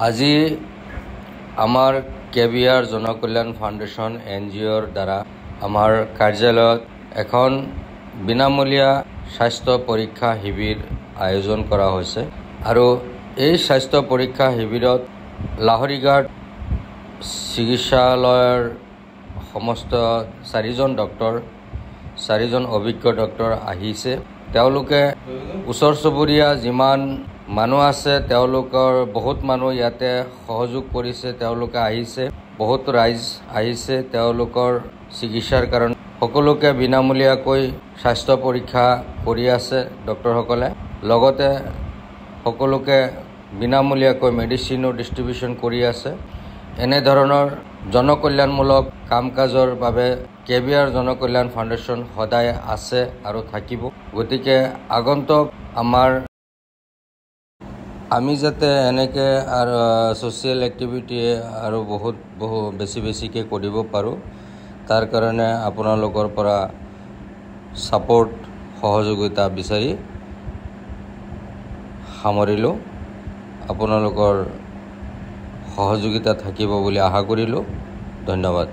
আজি আমাৰ KBR Janakalyan foundation NGOৰ দ্বাৰা আমাৰ কাৰ্যালয়ত এখন বিনামূলীয়া স্বাস্থ্য পৰীক্ষা শিবিৰ আয়োজন কৰা হৈছে আৰু এই স্বাস্থ্য পৰীক্ষা শিবিৰত লাহৰীঘাট চিকিৎসালয়ৰ সমস্ত 4জন ডক্টৰ 4জন অভিজ্ঞ ডক্টৰ আহিছে। তেওঁলোকে ওচৰ চুবুৰীয়া যিমান মানুহ আছে তেওঁলোকৰ বহুত মানুহ ইয়াতে সহযোগ কৰিছে। তেওঁলোকে আহিছে, বহুত ৰাইজ আহিছে তেওঁলোকৰ চিকিৎসাৰ কাৰণে। সকলোকে বিনামূলীয়াকৈ স্বাস্থ্য পৰীক্ষা কৰি আছে ডক্টৰসকলে। লগতে সকলোকে বিনামূলীয়াকৈ মেডিচিনো ডিষ্ট্ৰিবিউশ্যন কৰি আছে। এনেধৰণৰ জনকল্যাণমূলক কাম কাজৰ বাবে কেবিআৰ জনকল্যাণ ফাউণ্ডেশ্যন সদায় আছে আৰু থাকিব। গতিকে আগন্তুক আমি যাতে এনেকৈ আৰু ছ'চিয়েল এক্টিভিটি আৰু বহুত বেছিকৈ কৰিব পাৰোঁ, তাৰ কাৰণে আপোনালোকৰ পৰা ছাপোৰ্ট সহযোগিতা বিচাৰি সামৰিলোঁ। আপোনালোকৰ সহযোগিতা থাকিব বুলি আশা কৰিলোঁ। ধন্যবাদ।